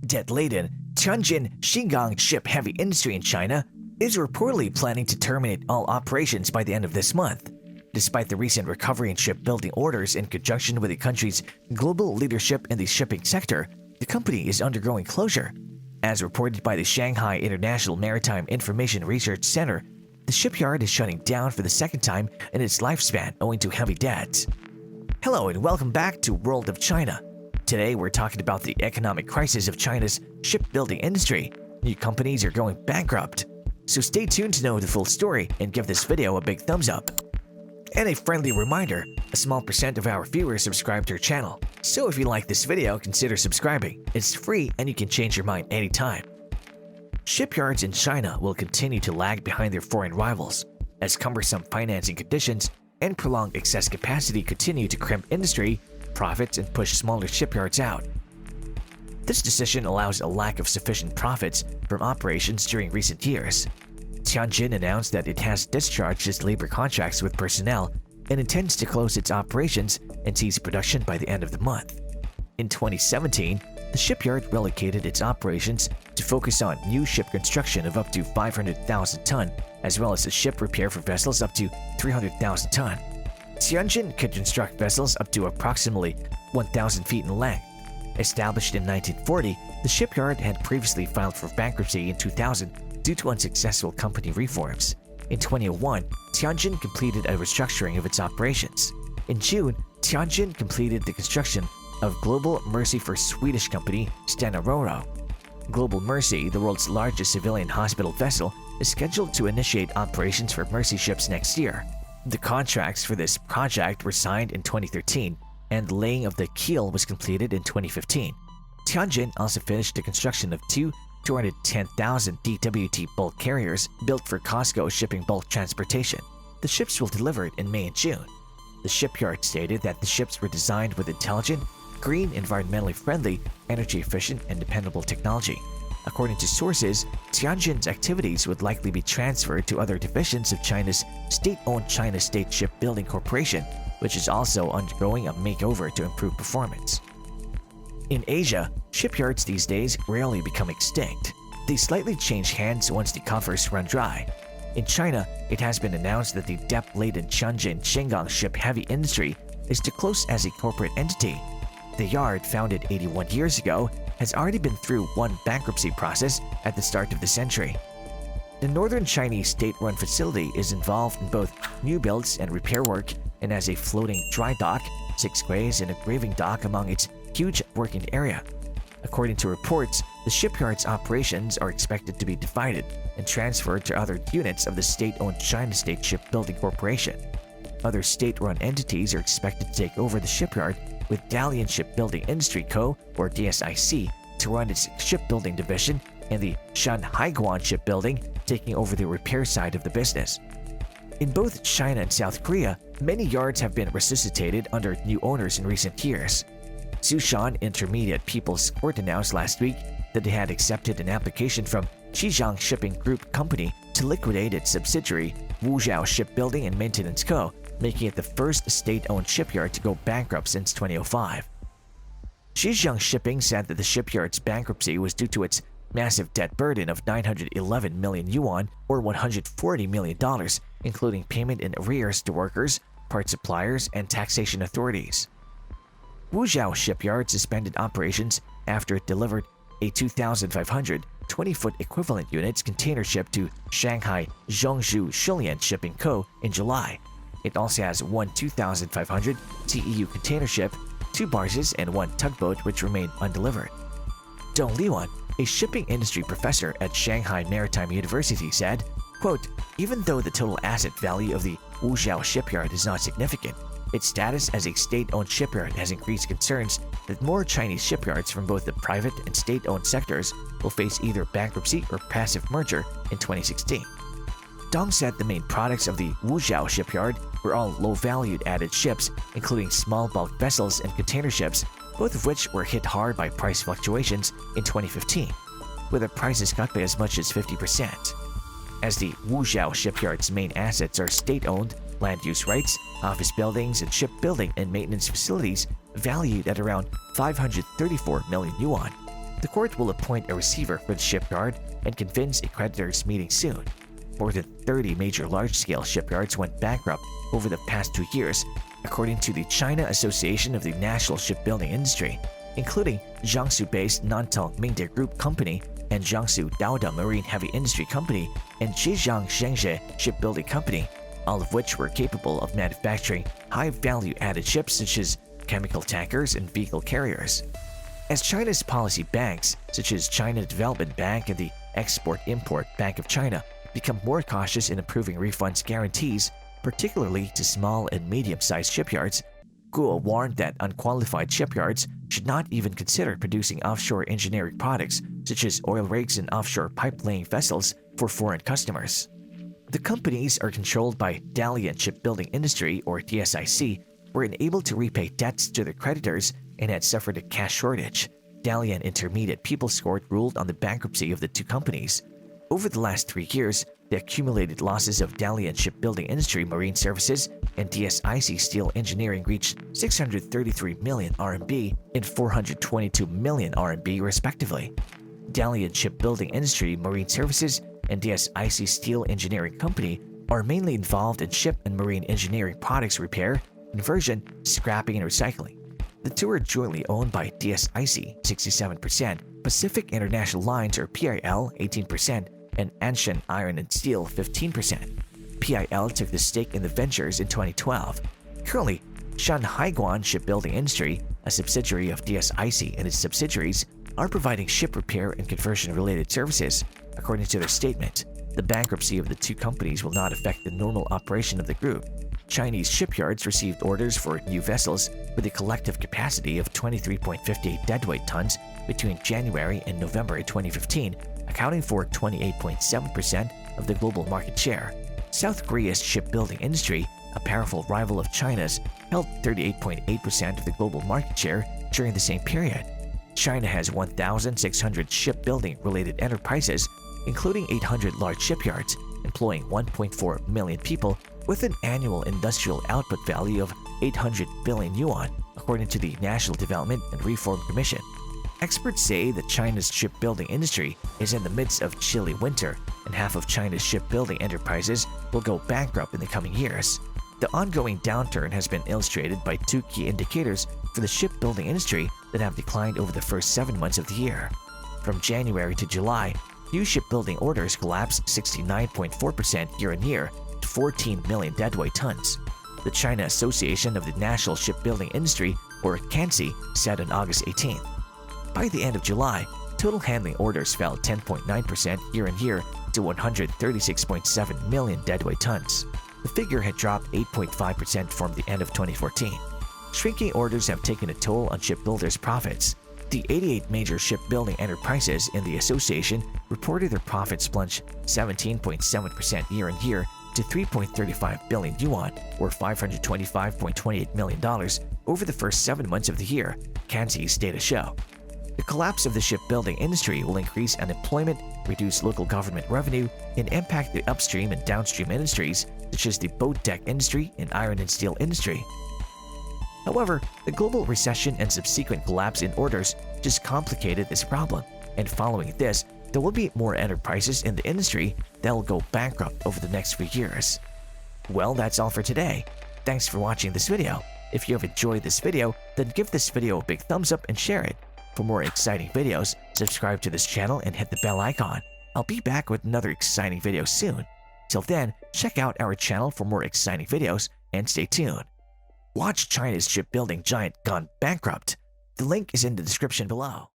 Debt-laden Tianjin Xingang ship heavy industry in China is reportedly planning to terminate all operations by the end of this month. Despite the recent recovery in shipbuilding orders in conjunction with the country's global leadership in the shipping sector, the company is undergoing closure. As reported by the Shanghai International Maritime Information Research Center, the shipyard is shutting down for the second time in its lifespan owing to heavy debts. Hello and welcome back to World of China. Today we're talking about the economic crisis of China's shipbuilding industry. New companies are going bankrupt. So stay tuned to know the full story and give this video a big thumbs up. And a friendly reminder, a small percent of our viewers subscribe to our channel. So if you like this video, consider subscribing. It's free and you can change your mind anytime. Shipyards in China will continue to lag behind their foreign rivals, as cumbersome financing conditions and prolonged excess capacity continue to crimp industry profits and push smaller shipyards out. This decision allows a lack of sufficient profits from operations during recent years. Tianjin announced that it has discharged its labor contracts with personnel and intends to close its operations and cease production by the end of the month. In 2017, the shipyard relocated its operations to focus on new ship construction of up to 500,000 ton, as well as a ship repair for vessels up to 300,000 ton. Tianjin could construct vessels up to approximately 1,000 feet in length. Established in 1940, the shipyard had previously filed for bankruptcy in 2000 due to unsuccessful company reforms. In 2001, Tianjin completed a restructuring of its operations. In June, Tianjin completed the construction of Global Mercy for Swedish company Stena Roro. Global Mercy, the world's largest civilian hospital vessel, is scheduled to initiate operations for Mercy ships next year. The contracts for this project were signed in 2013, and the laying of the keel was completed in 2015. Tianjin also finished the construction of two 210,000 DWT bulk carriers built for COSCO shipping bulk transportation. The ships will deliver it in May and June. The shipyard stated that the ships were designed with intelligent, green, environmentally friendly, energy-efficient, and dependable technology. According to sources, Tianjin's activities would likely be transferred to other divisions of China's state-owned China State Shipbuilding Corporation, which is also undergoing a makeover to improve performance. In Asia, shipyards these days rarely become extinct. They slightly change hands once the coffers run dry. In China, it has been announced that the debt-laden Tianjin Xingang ship heavy industry is to close as a corporate entity. The yard, founded 81 years ago, has already been through one bankruptcy process at the start of the century. The northern Chinese state-run facility is involved in both new builds and repair work and has a floating dry dock, 6 quays, and a graving dock among its huge working area. According to reports, the shipyard's operations are expected to be divided and transferred to other units of the state-owned China State Shipbuilding Corporation. Other state-run entities are expected to take over the shipyard, with Dalian Shipbuilding Industry Co., or DSIC, to run its shipbuilding division, and the Shanghai Shipbuilding taking over the repair side of the business. In both China and South Korea, many yards have been resuscitated under new owners in recent years. Sushan Intermediate People's Court announced last week that it had accepted an application from Xingang Shipping Group Company to liquidate its subsidiary, Wuzhou Shipbuilding and Maintenance Co., making it the first state-owned shipyard to go bankrupt since 2005. Xingang Shipping said that the shipyard's bankruptcy was due to its massive debt burden of 911 million yuan or $140 million, including payment in arrears to workers, part suppliers, and taxation authorities. Wuzhou Shipyard suspended operations after it delivered a 2,500 20-foot equivalent units container ship to Shanghai Zhongzhou Shulian Shipping Co. in July. It also has one 2,500 TEU container ship, 2 barges, and 1 tugboat which remain undelivered. Dong Liwan, a shipping industry professor at Shanghai Maritime University, said, quote, "Even though the total asset value of the Wuzhou shipyard is not significant, its status as a state-owned shipyard has increased concerns that more Chinese shipyards from both the private and state-owned sectors will face either bankruptcy or passive merger in 2016. Dong said the main products of the Wuzhou shipyard were all low-valued added ships, including small bulk vessels and container ships, both of which were hit hard by price fluctuations in 2015, with their prices cut by as much as 50%. As the Wuzhou shipyard's main assets are state-owned, land use rights, office buildings, and shipbuilding and maintenance facilities valued at around 534 million yuan. The court will appoint a receiver for the shipyard and convince a creditors meeting soon. More than 30 major large-scale shipyards went bankrupt over the past 2 years, according to the China Association of the National Shipbuilding Industry, including Jiangsu-based Nantal Mingde Group Company and Jiangsu Daoda Marine Heavy Industry Company and Xingang Shipbuilding Company, all of which were capable of manufacturing high-value-added ships such as chemical tankers and vehicle carriers. As China's policy banks, such as China Development Bank and the Export-Import Bank of China, become more cautious in approving refunds guarantees, particularly to small and medium-sized shipyards, Guo warned that unqualified shipyards should not even consider producing offshore engineering products such as oil rigs and offshore pipe-laying vessels for foreign customers. The companies are controlled by Dalian Shipbuilding Industry, or DSIC, were unable to repay debts to their creditors and had suffered a cash shortage. Dalian Intermediate People's Court ruled on the bankruptcy of the two companies. Over the last 3 years, the accumulated losses of Dalian Shipbuilding Industry Marine Services and DSIC Steel Engineering reached 633 million RMB and 422 million RMB respectively. Dalian Shipbuilding Industry Marine Services and DSIC Steel Engineering Company are mainly involved in ship and marine engineering products repair, conversion, scrapping, and recycling. The two are jointly owned by DSIC 67%, Pacific International Lines or PIL 18%, and Anshan Iron and Steel 15%. PIL took the stake in the ventures in 2012. Currently, Shanghai Shipbuilding Industry, a subsidiary of DSIC and its subsidiaries, are providing ship repair and conversion-related services. According to their statement, the bankruptcy of the two companies will not affect the normal operation of the group. Chinese shipyards received orders for new vessels with a collective capacity of 23.58 deadweight tons between January and November 2015, accounting for 28.7% of the global market share. South Korea's shipbuilding industry, a powerful rival of China's, held 38.8% of the global market share during the same period. China has 1,600 shipbuilding-related enterprises, including 800 large shipyards, employing 1.4 million people with an annual industrial output value of 800 billion yuan, according to the National Development and Reform Commission. Experts say that China's shipbuilding industry is in the midst of chilly winter, and half of China's shipbuilding enterprises will go bankrupt in the coming years. The ongoing downturn has been illustrated by two key indicators for the shipbuilding industry that have declined over the first 7 months of the year. From January to July, new shipbuilding orders collapsed 69.4% year-on-year to 14 million deadweight tons. The China Association of the National Shipbuilding Industry, or CANSI, said on August 18th. By the end of July, total handling orders fell 10.9% year-on-year to 136.7 million deadweight tons. The figure had dropped 8.5% from the end of 2014. Shrinking orders have taken a toll on shipbuilders' profits. The 88 major shipbuilding enterprises in the association reported their profits plunged 17.7% year-on-year to 3.35 billion yuan, or $525.28 million, over the first 7 months of the year, CANSI's data show. The collapse of the shipbuilding industry will increase unemployment, reduce local government revenue, and impact the upstream and downstream industries such as the boat deck industry and iron and steel industry. However, the global recession and subsequent collapse in orders just complicated this problem, and following this, there will be more enterprises in the industry that will go bankrupt over the next few years. Well, that's all for today. Thanks for watching this video. If you have enjoyed this video, then give this video a big thumbs up and share it. For more exciting videos, subscribe to this channel and hit the bell icon. I'll be back with another exciting video soon. Till then, check out our channel for more exciting videos and stay tuned. Watch China's shipbuilding giant gone bankrupt. The link is in the description below.